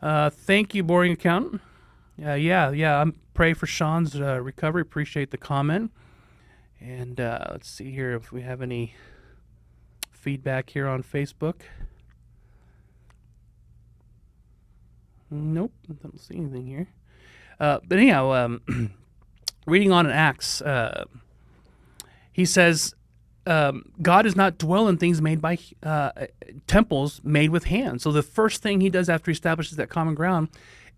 Thank you, Boring Accountant. I'm pray for Sean's recovery. Appreciate the comment. And let's see here if we have any feedback here on Facebook. Nope, I don't see anything here. But anyhow, reading on in Acts, he says, God does not dwell in things made by temples made with hands. So the first thing he does after he establishes that common ground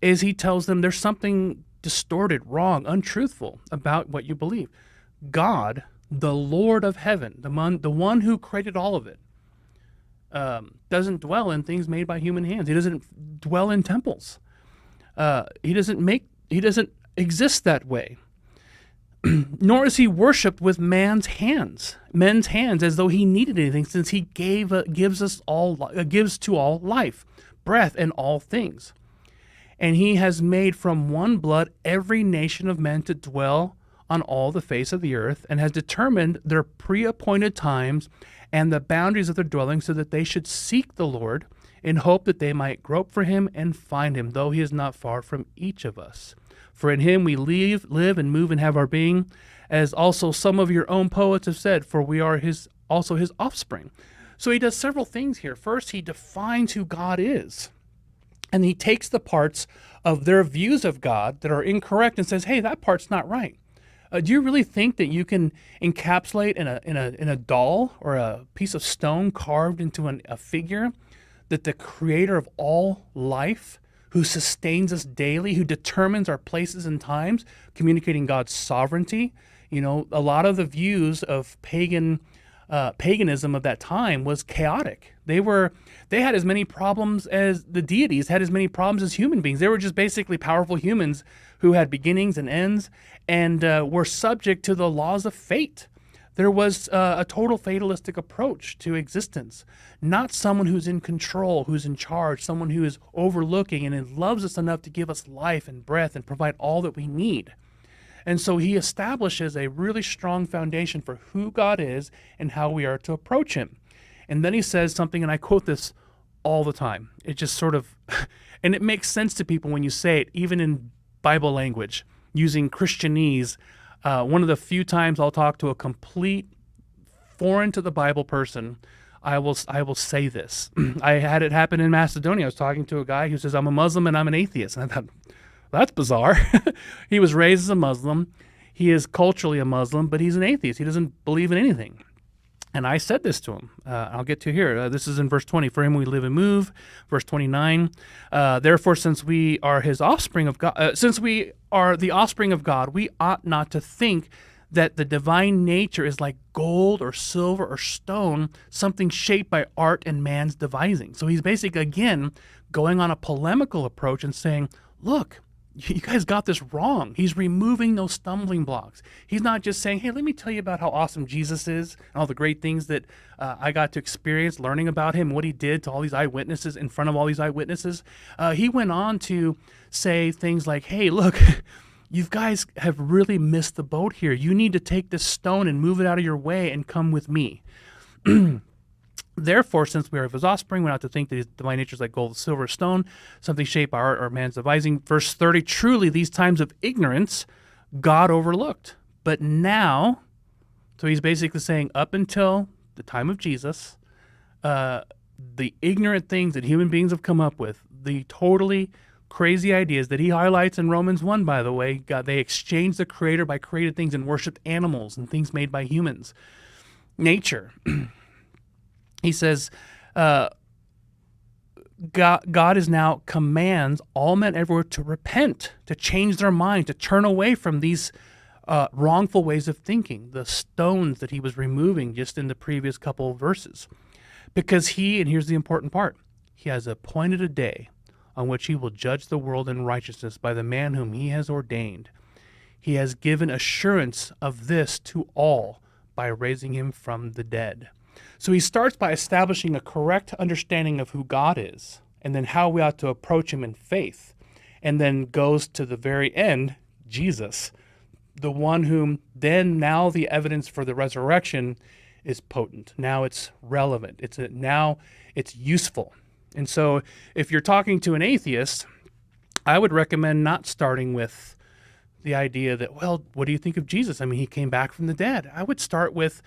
is he tells them there's something distorted, wrong, untruthful about what you believe. God, the Lord of heaven, the one who created all of it, doesn't dwell in things made by human hands. He doesn't dwell in temples. He doesn't exist that way. Nor is he worshipped with men's hands, as though he needed anything, since he gives to all life, breath, and all things. And he has made from one blood every nation of men to dwell on all the face of the earth, and has determined their pre-appointed times and the boundaries of their dwelling, so that they should seek the Lord in hope that they might grope for him and find him, though he is not far from each of us. For in him we live and move and have our being, as also some of your own poets have said, for we are also his offspring. So he does several things here. First, he defines who God is. And he takes the parts of their views of God that are incorrect and says, hey, that part's not right. Do you really think that you can encapsulate in a doll or a piece of stone carved into a figure that the creator of all life, who sustains us daily, who determines our places and times, communicating God's sovereignty? You know, a lot of the views of paganism of that time was chaotic. They had as many problems as the deities had as many problems as human beings. They were just basically powerful humans who had beginnings and ends, and were subject to the laws of fate. There was a total fatalistic approach to existence, not someone who's in control, who's in charge, someone who is overlooking and loves us enough to give us life and breath and provide all that we need. And so he establishes a really strong foundation for who God is and how we are to approach him. And then he says something, and I quote this all the time. It just sort of, and it makes sense to people when you say it, even in Bible language, using Christianese. One of the few times I'll talk to a complete foreign to the Bible person, I will say this. I had it happen in Macedonia. I was talking to a guy who says, I'm a Muslim and I'm an atheist. And I thought, that's bizarre. He was raised as a Muslim. He is culturally a Muslim, but he's an atheist. He doesn't believe in anything. And I said this to him. I'll get to here. This is in verse 20. For him we live and move. Verse 29. Therefore, since we are his offspring of God, since we are the offspring of God, we ought not to think that the divine nature is like gold or silver or stone, something shaped by art and man's devising. So he's basically, again, going on a polemical approach and saying, look, you guys got this wrong. He's removing those stumbling blocks. He's not just saying, hey, let me tell you about how awesome Jesus is and all the great things that I got to experience learning about him, what he did to all these eyewitnesses in front of all these eyewitnesses. He went on to say things like, hey, look, you guys have really missed the boat here. You need to take this stone and move it out of your way and come with me. Therefore, since we are of his offspring, we're not to think that his divine nature is like gold, silver, stone, something shaped by art or man's devising. Verse 30, truly these times of ignorance God overlooked. But now, so he's basically saying up until the time of Jesus, the ignorant things that human beings have come up with, the totally crazy ideas that he highlights in Romans 1, by the way, they exchanged the creator by created things and worshiped animals and things made by humans. Nature. He says, God is now commands all men everywhere to repent, to change their mind, to turn away from these wrongful ways of thinking, the stones that he was removing just in the previous couple of verses. Because he, and here's the important part, he has appointed a day on which he will judge the world in righteousness by the man whom he has ordained. He has given assurance of this to all by raising him from the dead. So he starts by establishing a correct understanding of who God is, and then how we ought to approach him in faith, and then goes to the very end, Jesus, the one whom then now the evidence for the resurrection is potent. Now it's relevant. Now it's useful. And so if you're talking to an atheist, I would recommend not starting with the idea that, well, what do you think of Jesus? I mean, he came back from the dead. I would start with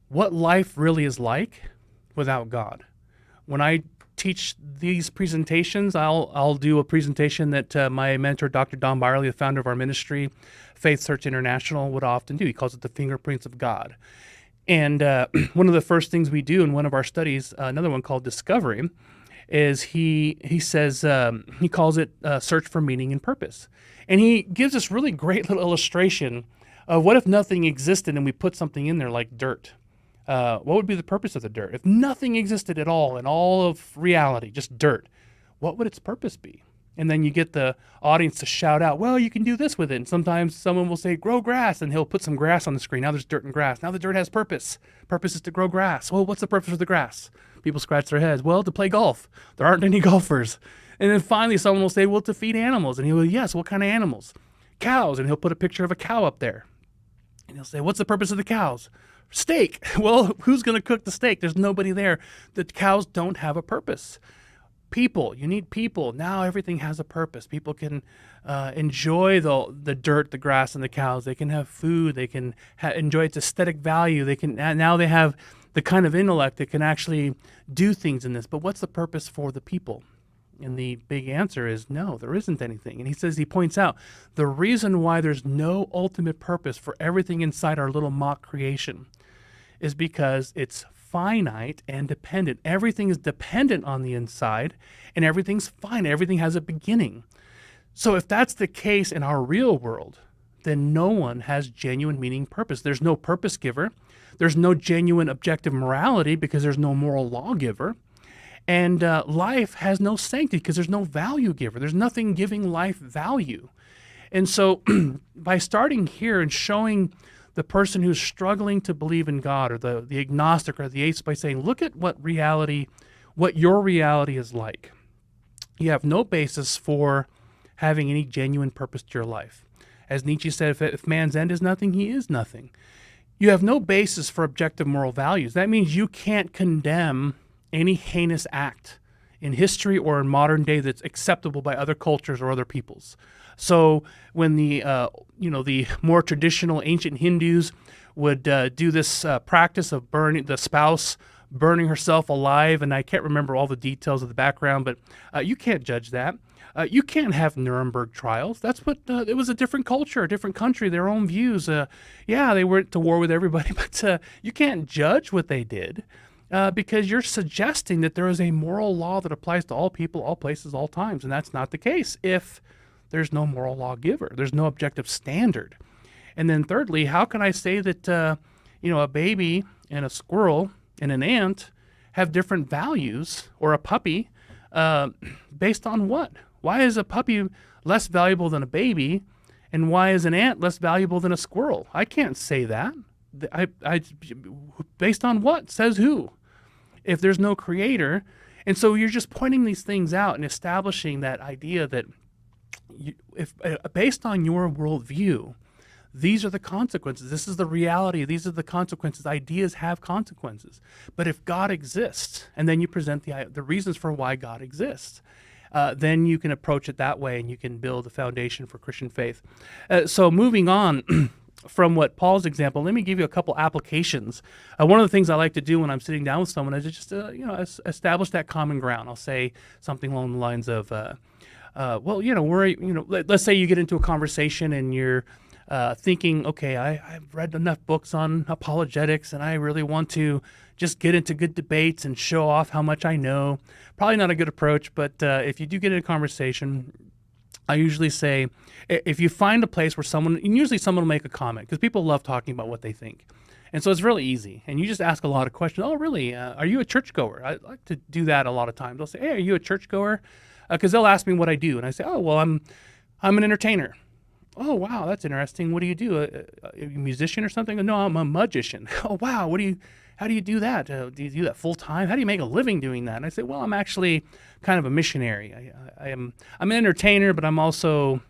what life really is like without God. When I teach these presentations, I'll do a presentation that my mentor, Dr. Don Byerly, the founder of our ministry, Faith Search International, would often do. He calls it the fingerprints of God. And one of the first things we do in one of our studies, another one called Discovery, is he says, he calls it search for meaning and purpose. And he gives this really great little illustration of what if nothing existed and we put something in there like dirt. What would be the purpose of the dirt? If nothing existed at all in all of reality, just dirt, what would its purpose be? And then you get the audience to shout out, well, you can do this with it. And sometimes someone will say, grow grass, and he'll put some grass on the screen. Now there's dirt and grass. Now the dirt has purpose. Purpose is to grow grass. Well, what's the purpose of the grass? People scratch their heads. Well, to play golf. There aren't any golfers. And then finally someone will say, well, to feed animals. And he'll go, yes, what kind of animals? Cows. And he'll put a picture of a cow up there. And he'll say, what's the purpose of the cows? Steak. Well, who's going to cook the steak? There's nobody there. The cows don't have a purpose. People, you need people. Now everything has a purpose. People can enjoy the dirt, the grass, and the cows. They can have food. They can enjoy its aesthetic value. Now they have the kind of intellect that can actually do things in this. But what's the purpose for the people? And the big answer is no, there isn't anything. And he points out the reason why there's no ultimate purpose for everything inside our little mock creation is because it's finite and dependent. Everything is dependent on the inside, and everything's finite. Everything has a beginning. So if that's the case in our real world, then no one has genuine meaning, purpose. There's no purpose giver. There's no genuine objective morality because there's no moral lawgiver. And life has no sanctity because there's no value giver. There's nothing giving life value. And so by starting here and showing the person who's struggling to believe in God, or the agnostic or the atheist, by saying, look at what your reality is like. You have no basis for having any genuine purpose to your life. As Nietzsche said, if man's end is nothing, he is nothing. You have no basis for objective moral values. That means you can't condemn any heinous act in history or in modern day that's acceptable by other cultures or other peoples. So when the more traditional ancient Hindus would do this practice of burning the spouse, burning herself alive, and I can't remember all the details of the background, but you can't judge that. You can't have Nuremberg trials. That's what it was, a different culture, a different country, their own views. Yeah, they went to war with everybody, but you can't judge what they did. Because you're suggesting that there is a moral law that applies to all people, all places, all times, and that's not the case if there's no moral lawgiver. There's no objective standard. And then thirdly, how can I say that a baby and a squirrel and an ant have different values, or a puppy, based on what? Why is a puppy less valuable than a baby, and why is an ant less valuable than a squirrel? I can't say that. Based on what? Says who? If there's no creator. And so you're just pointing these things out and establishing that idea that based on your worldview, these are the consequences. This is the reality. These are the consequences. Ideas have consequences. But if God exists, and then you present the reasons for why God exists, then you can approach it that way, and you can build a foundation for Christian faith. So moving on from what Paul's example, let me give you a couple applications. One of the things I like to do when I'm sitting down with someone is just establish that common ground. I'll say something along the lines of, let's say you get into a conversation and you're thinking, okay, I've read enough books on apologetics, and I really want to just get into good debates and show off how much I know. Probably not a good approach, but if you do get in a conversation, I usually say, if you find a place where usually someone will make a comment, because people love talking about what they think. And so it's really easy. And you just ask a lot of questions. Oh, really? Are you a churchgoer? I like to do that a lot of times. I'll say, hey, are you a churchgoer? Because they'll ask me what I do, and I say, oh, well, I'm an entertainer. Oh, wow, that's interesting. What do you do? A musician or something? No, I'm a magician. Oh, wow. How do you do that? Do you do that full time? How do you make a living doing that? And I say, well, I'm actually kind of a missionary. I'm an entertainer, but I'm also,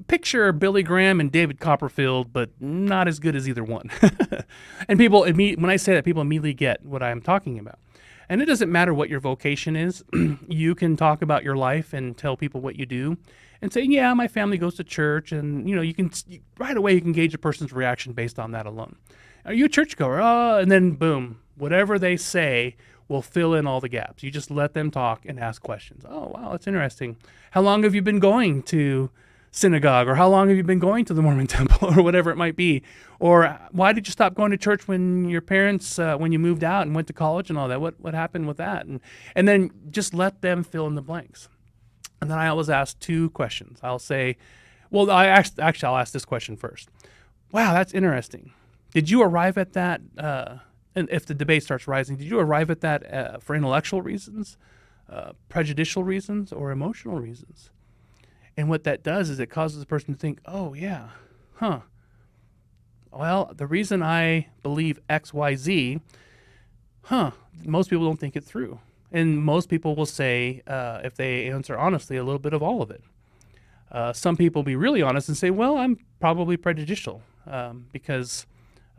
picture Billy Graham and David Copperfield, but not as good as either one. And when I say that, people immediately get what I'm talking about. And it doesn't matter what your vocation is. You can talk about your life and tell people what you do and say, yeah, my family goes to church. And, right away you can gauge a person's reaction based on that alone. Are you a churchgoer? And then boom, whatever they say will fill in all the gaps. You just let them talk and ask questions. Oh, wow, that's interesting. How long have you been going to synagogue? Or how long have you been going to the Mormon temple? Or whatever it might be. Or why did you stop going to church when your parents, when you moved out and went to college and all that? What happened with that? And then just let them fill in the blanks. And then I always ask two questions. I'll say, well, I'll ask this question first. Wow, that's interesting. Did you arrive at that, and if the debate starts rising, did you arrive at that for intellectual reasons, prejudicial reasons, or emotional reasons? And what that does is it causes the person to think, oh, yeah, well, the reason I believe X, Y, Z, most people don't think it through. And most people will say, if they answer honestly, a little bit of all of it. Some people be really honest and say, well, I'm probably prejudicial because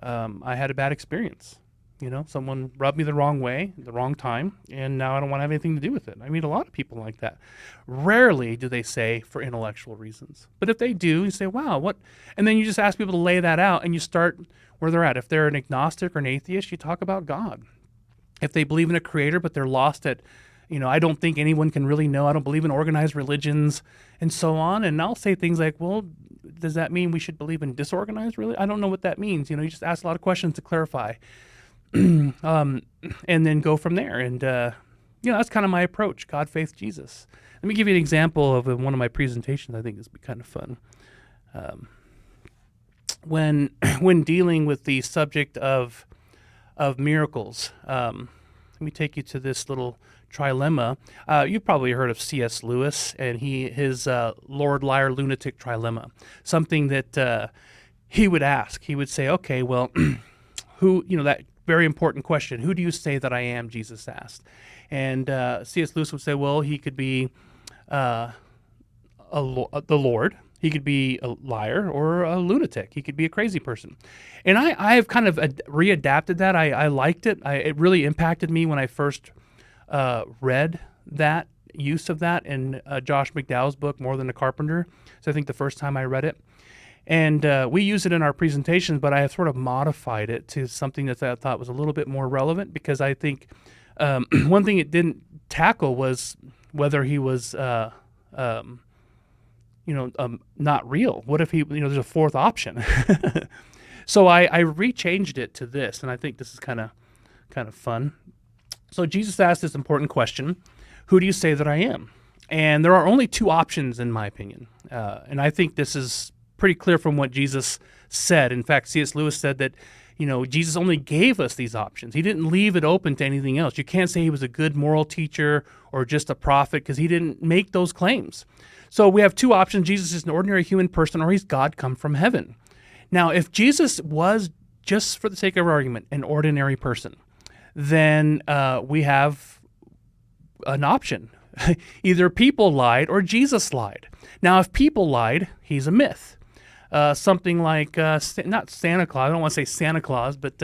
I had a bad experience. Someone rubbed me the wrong way, the wrong time, and now I don't want to have anything to do with it. I meet a lot of people like that. Rarely do they say for intellectual reasons. But if they do, you say, wow, what? And then you just ask people to lay that out, and you start where they're at. If they're an agnostic or an atheist, you talk about God. If they believe in a creator, but they're lost at, I don't think anyone can really know. I don't believe in organized religions and so on. And I'll say things like, well, does that mean we should believe in disorganized religion? I don't know what that means. You just ask a lot of questions to clarify. And then go from there. And, that's kind of my approach, God, faith, Jesus. Let me give you an example of one of my presentations. I think this would be kind of fun. When dealing with the subject of miracles, let me take you to this little trilemma. You've probably heard of C.S. Lewis and his Lord, Liar, Lunatic trilemma. Something that he would ask. He would say, okay, well, who, that very important question, who do you say that I am, Jesus asked. And C.S. Lewis would say, well, he could be the Lord. He could be a liar or a lunatic. He could be a crazy person. And I have kind of readapted that. I liked it. It really impacted me when I first read that use of that in Josh McDowell's book, More Than a Carpenter. So I think the first time I read it. And we use it in our presentations, but I have sort of modified it to something that I thought was a little bit more relevant because I think one thing it didn't tackle was whether he was, not real. What if he, there's a fourth option? So I rechanged it to this, and I think this is kind of fun. So Jesus asked this important question, who do you say that I am? And there are only two options in my opinion. And I think this is pretty clear from what Jesus said. In fact, C.S. Lewis said that, Jesus only gave us these options. He didn't leave it open to anything else. You can't say he was a good moral teacher or just a prophet because he didn't make those claims. So we have two options. Jesus is an ordinary human person or he's God come from heaven. Now, if Jesus was, just for the sake of argument, an ordinary person, then we have an option. Either people lied or Jesus lied. Now, if people lied, he's a myth. Something like not Santa Claus. I don't want to say Santa Claus, but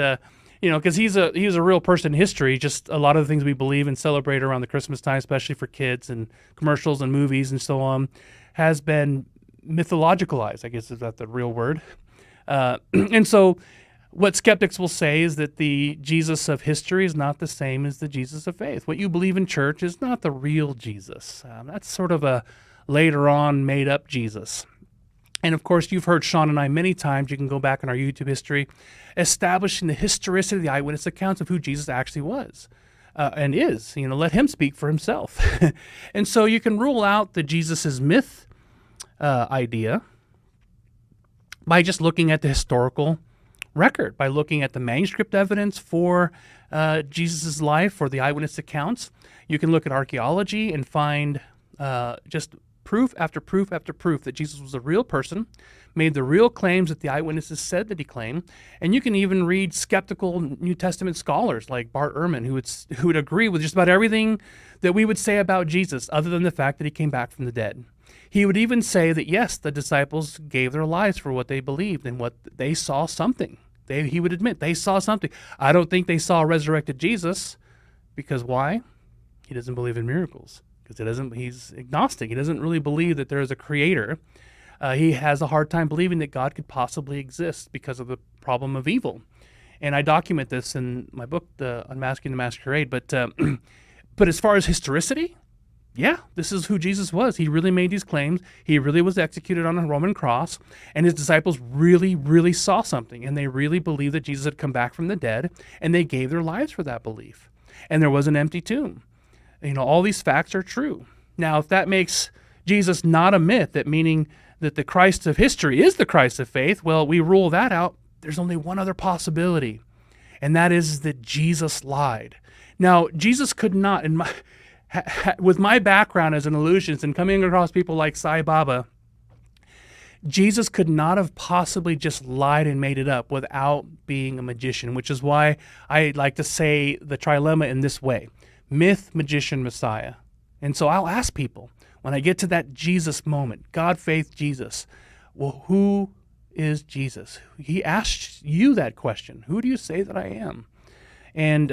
because he's a real person in history. Just a lot of the things we believe and celebrate around the Christmas time, especially for kids and commercials and movies and so on, has been mythologicalized. I guess is that the real word. And so, what skeptics will say is that the Jesus of history is not the same as the Jesus of faith. What you believe in church is not the real Jesus. That's sort of a later on made up Jesus. And of course, you've heard Sean and I many times, you can go back in our YouTube history, establishing the historicity, the eyewitness accounts of who Jesus actually was and is. Let him speak for himself. And so you can rule out the Jesus is myth idea by just looking at the historical record, by looking at the manuscript evidence for Jesus' life or the eyewitness accounts. You can look at archaeology and find just proof after proof after proof that Jesus was a real person, made the real claims that the eyewitnesses said that he claimed. And you can even read skeptical New Testament scholars like Bart Ehrman, who would agree with just about everything that we would say about Jesus, other than the fact that he came back from the dead. He would even say that, yes, the disciples gave their lives for what they believed and what they saw something. He would admit they saw something. I don't think they saw a resurrected Jesus, because why? He doesn't believe in miracles. Because he's agnostic. He doesn't really believe that there is a creator. He has a hard time believing that God could possibly exist because of the problem of evil. And I document this in my book, Unmasking the Masquerade. But but as far as historicity, yeah, this is who Jesus was. He really made these claims. He really was executed on a Roman cross. And his disciples really, really saw something. And they really believed that Jesus had come back from the dead. And they gave their lives for that belief. And there was an empty tomb. All these facts are true. Now, if that makes Jesus not a myth, that meaning that the Christ of history is the Christ of faith, well, we rule that out. There's only one other possibility, and that is that Jesus lied. Now, Jesus could not, with my background as an illusionist and coming across people like Sai Baba, Jesus could not have possibly just lied and made it up without being a magician, which is why I like to say the trilemma in this way. Myth, magician, Messiah. And so I'll ask people, when I get to that Jesus moment, God, faith, Jesus, well, who is Jesus? He asks you that question. Who do you say that I am? And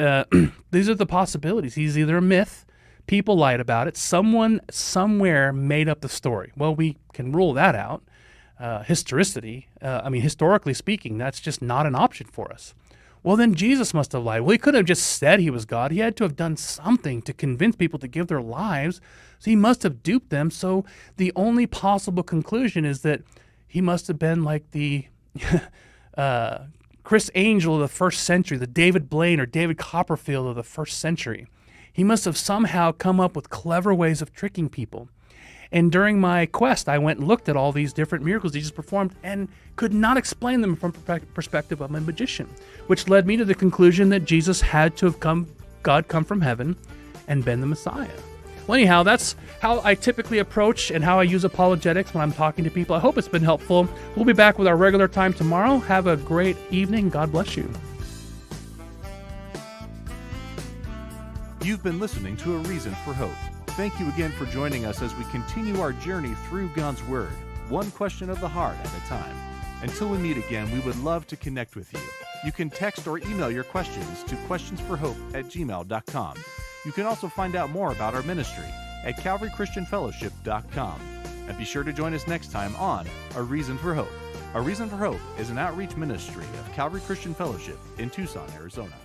these are the possibilities. He's either a myth, people lied about it, someone somewhere made up the story. Well, we can rule that out. Historicity, historically speaking, that's just not an option for us. Well, then Jesus must have lied. Well, he couldn't have just said he was God. He had to have done something to convince people to give their lives. So he must have duped them. So the only possible conclusion is that he must have been like the Chris Angel of the first century, the David Blaine or David Copperfield of the first century. He must have somehow come up with clever ways of tricking people. And during my quest, I went and looked at all these different miracles Jesus performed and could not explain them from the perspective of a magician, which led me to the conclusion that Jesus had to have God come from heaven and been the Messiah. Well, anyhow, that's how I typically approach and how I use apologetics when I'm talking to people. I hope it's been helpful. We'll be back with our regular time tomorrow. Have a great evening. God bless you. You've been listening to A Reason for Hope. Thank you again for joining us as we continue our journey through God's Word, one question of the heart at a time. Until we meet again, we would love to connect with you. You can text or email your questions to questionsforhope@gmail.com. You can also find out more about our ministry at calvarychristianfellowship.com. And be sure to join us next time on A Reason for Hope. A Reason for Hope is an outreach ministry of Calvary Christian Fellowship in Tucson, Arizona.